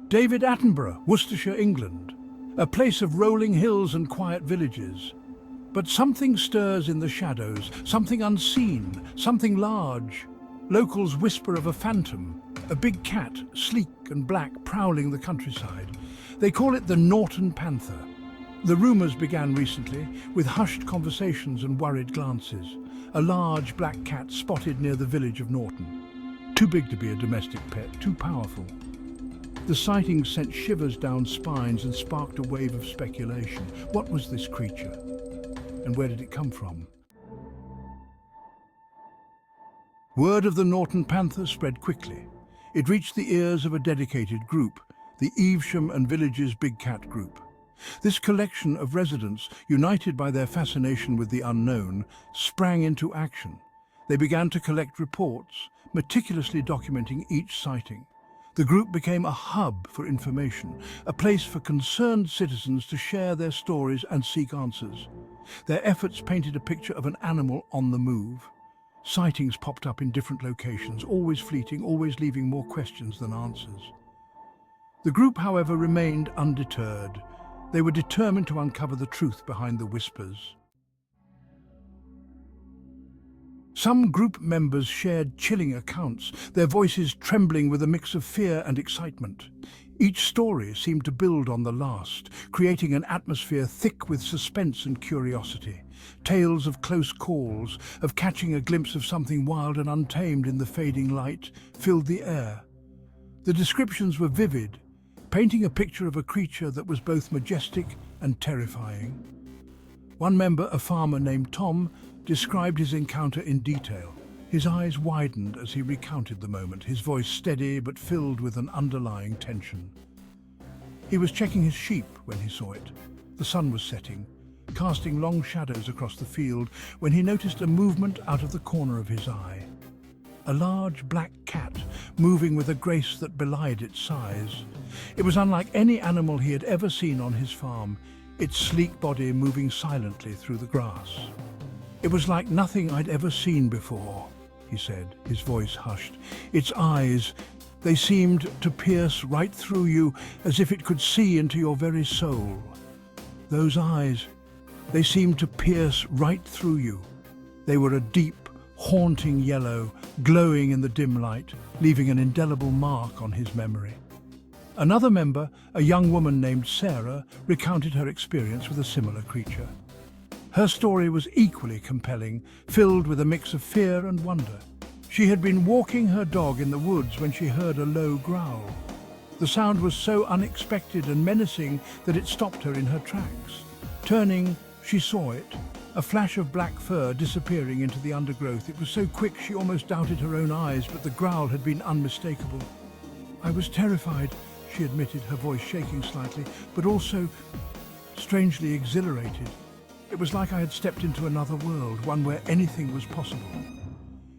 David Attenborough, Worcestershire, England, a place of rolling hills and quiet villages. But something stirs in the shadows, something unseen, something large. Locals whisper of a phantom, a big cat, sleek and black, prowling the countryside. They call it the Norton Panther. The rumours began recently, with hushed conversations and worried glances. A large black cat spotted near the village of Norton. Too big to be a domestic pet, too powerful. The sightings sent shivers down spines and sparked a wave of speculation. What was this creature? And where did it come from? Word of the Norton Panther spread quickly. It reached the ears of a dedicated group, the Evesham and Villages Big Cat Group. This collection of residents, united by their fascination with the unknown, sprang into action. They began to collect reports, meticulously documenting each sighting. The group became a hub for information, a place for concerned citizens to share their stories and seek answers. Their efforts painted a picture of an animal on the move. Sightings popped up in different locations, always fleeting, always leaving more questions than answers. The group, however, remained undeterred. They were determined to uncover the truth behind the whispers. Some group members shared chilling accounts, their voices trembling with a mix of fear and excitement. Each story seemed to build on the last, creating an atmosphere thick with suspense and curiosity. Tales of close calls, of catching a glimpse of something wild and untamed in the fading light, filled the air. The descriptions were vivid, painting a picture of a creature that was both majestic and terrifying. One member, a farmer named Tom, described his encounter in detail. His eyes widened as he recounted the moment, his voice steady but filled with an underlying tension. He was checking his sheep when he saw it. The sun was setting, casting long shadows across the field, when he noticed a movement out of the corner of his eye. A large black cat, moving with a grace that belied its size. It was unlike any animal he had ever seen on his farm, its sleek body moving silently through the grass. "It was like nothing I'd ever seen before," he said, his voice hushed. "Its eyes, they seemed to pierce right through you, as if it could see into your very soul. Those eyes, they seemed to pierce right through you. They were a deep, haunting yellow, glowing in the dim light, leaving an indelible mark on his memory." Another member, a young woman named Sarah, recounted her experience with a similar creature. Her story was equally compelling, filled with a mix of fear and wonder. She had been walking her dog in the woods when she heard a low growl. The sound was so unexpected and menacing that it stopped her in her tracks. Turning, she saw it, a flash of black fur disappearing into the undergrowth. It was so quick she almost doubted her own eyes, but the growl had been unmistakable. "I was terrified," she admitted, her voice shaking slightly, but also strangely exhilarated. It was like I had stepped into another world, one where anything was possible.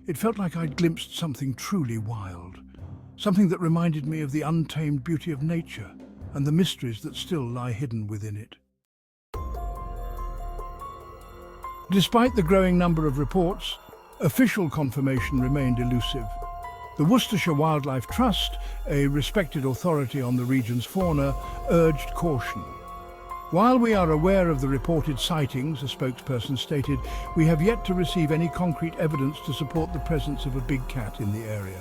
It felt like I'd glimpsed something truly wild, something that reminded me of the untamed beauty of nature and the mysteries that still lie hidden within it. Despite the growing number of reports, official confirmation remained elusive. The Worcestershire Wildlife Trust, a respected authority on the region's fauna, urged caution. "While we are aware of the reported sightings," a spokesperson stated, "we have yet to receive any concrete evidence to support the presence of a big cat in the area."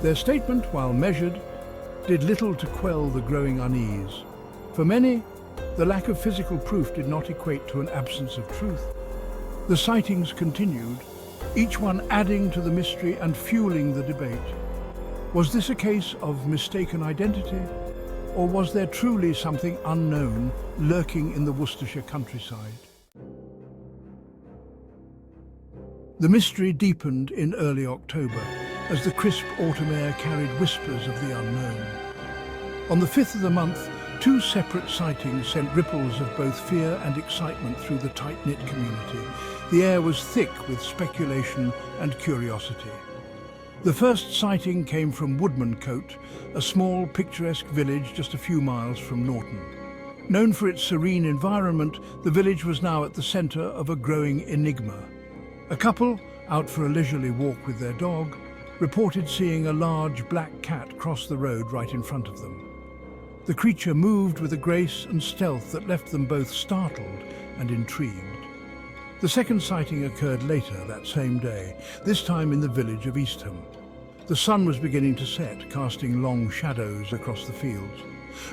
Their statement, while measured, did little to quell the growing unease. For many, the lack of physical proof did not equate to an absence of truth. The sightings continued, each one adding to the mystery and fueling the debate. Was this a case of mistaken identity? Or was there truly something unknown lurking in the Worcestershire countryside? The mystery deepened in early October as the crisp autumn air carried whispers of the unknown. On the 5th of the month, two separate sightings sent ripples of both fear and excitement through the tight-knit community. The air was thick with speculation and curiosity. The first sighting came from Woodmancote, a small, picturesque village just a few miles from Norton. Known for its serene environment, the village was now at the centre of a growing enigma. A couple, out for a leisurely walk with their dog, reported seeing a large black cat cross the road right in front of them. The creature moved with a grace and stealth that left them both startled and intrigued. The second sighting occurred later that same day, this time in the village of Eastham. The sun was beginning to set, casting long shadows across the fields.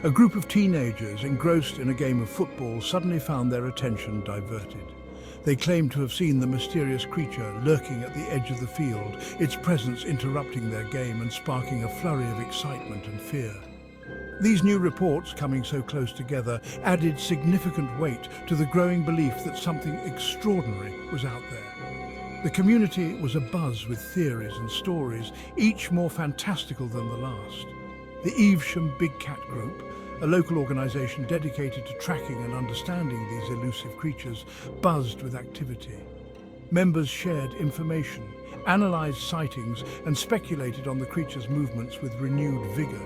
A group of teenagers engrossed in a game of football suddenly found their attention diverted. They claimed to have seen the mysterious creature lurking at the edge of the field, its presence interrupting their game and sparking a flurry of excitement and fear. These new reports, coming so close together, added significant weight to the growing belief that something extraordinary was out there. The community was abuzz with theories and stories, each more fantastical than the last. The Evesham Big Cat Group, a local organisation dedicated to tracking and understanding these elusive creatures, buzzed with activity. Members shared information, analysed sightings and speculated on the creature's movements with renewed vigour.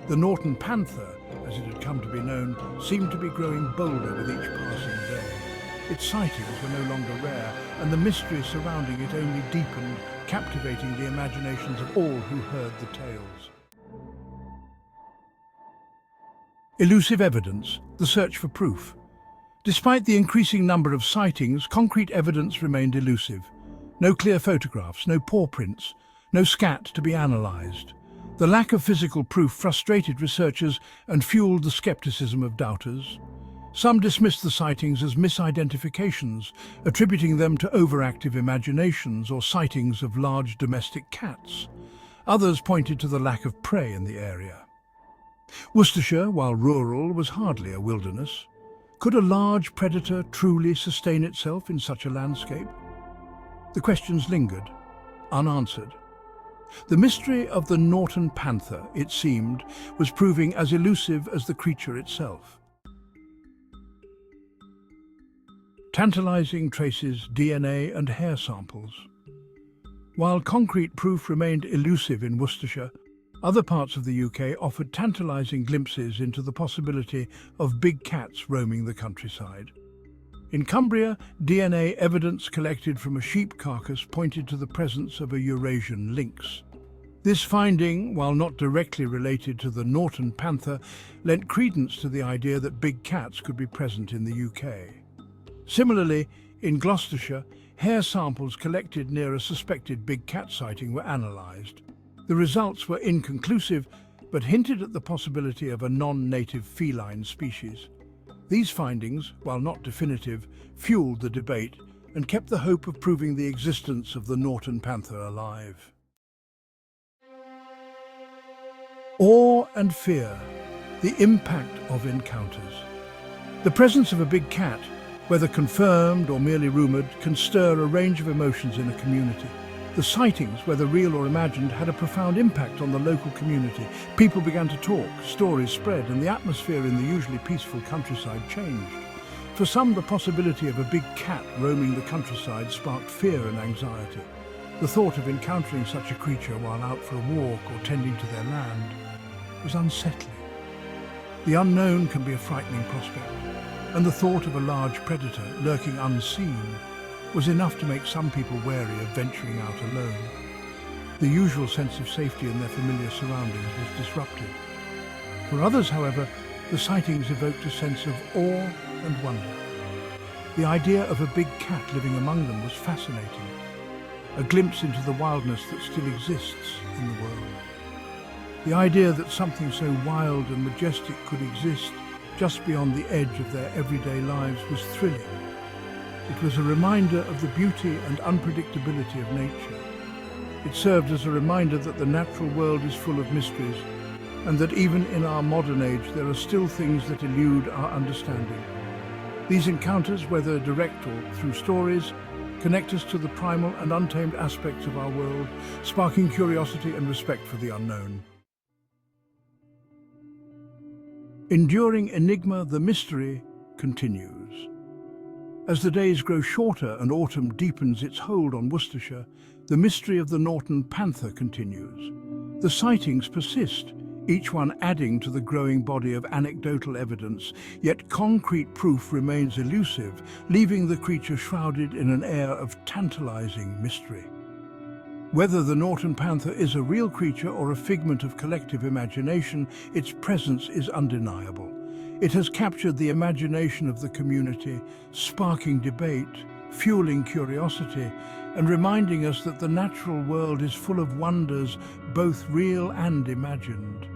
The Norton Panther, as it had come to be known, seemed to be growing bolder with each passing day. Its sightings were no longer rare, and the mystery surrounding it only deepened, captivating the imaginations of all who heard the tales. Elusive evidence, the search for proof. Despite the increasing number of sightings, concrete evidence remained elusive. No clear photographs, no paw prints, no scat to be analysed. The lack of physical proof frustrated researchers and fueled the skepticism of doubters. Some dismissed the sightings as misidentifications, attributing them to overactive imaginations or sightings of large domestic cats. Others pointed to the lack of prey in the area. Worcestershire, while rural, was hardly a wilderness. Could a large predator truly sustain itself in such a landscape? The questions lingered, unanswered. The mystery of the Norton Panther, it seemed, was proving as elusive as the creature itself. Tantalising traces, DNA and hair samples. While concrete proof remained elusive in Worcestershire, other parts of the UK offered tantalising glimpses into the possibility of big cats roaming the countryside. In Cumbria, DNA evidence collected from a sheep carcass pointed to the presence of a Eurasian lynx. This finding, while not directly related to the Norton Panther, lent credence to the idea that big cats could be present in the UK. Similarly, in Gloucestershire, hair samples collected near a suspected big cat sighting were analysed. The results were inconclusive, but hinted at the possibility of a non-native feline species. These findings, while not definitive, fueled the debate and kept the hope of proving the existence of the Norton Panther alive. Awe and fear, the impact of encounters. The presence of a big cat, whether confirmed or merely rumoured, can stir a range of emotions in a community. The sightings, whether real or imagined, had a profound impact on the local community. People began to talk, stories spread, and the atmosphere in the usually peaceful countryside changed. For some, the possibility of a big cat roaming the countryside sparked fear and anxiety. The thought of encountering such a creature while out for a walk or tending to their land was unsettling. The unknown can be a frightening prospect, and the thought of a large predator lurking unseen was enough to make some people wary of venturing out alone. The usual sense of safety in their familiar surroundings was disrupted. For others, however, the sightings evoked a sense of awe and wonder. The idea of a big cat living among them was fascinating, a glimpse into the wildness that still exists in the world. The idea that something so wild and majestic could exist just beyond the edge of their everyday lives was thrilling. It was a reminder of the beauty and unpredictability of nature. It served as a reminder that the natural world is full of mysteries, and that even in our modern age there are still things that elude our understanding. These encounters, whether direct or through stories, connect us to the primal and untamed aspects of our world, sparking curiosity and respect for the unknown. Enduring enigma, the mystery continues. As the days grow shorter and autumn deepens its hold on Worcestershire, the mystery of the Norton Panther continues. The sightings persist, each one adding to the growing body of anecdotal evidence, yet concrete proof remains elusive, leaving the creature shrouded in an air of tantalizing mystery. Whether the Norton Panther is a real creature or a figment of collective imagination, its presence is undeniable. It has captured the imagination of the community, sparking debate, fueling curiosity, and reminding us that the natural world is full of wonders, both real and imagined.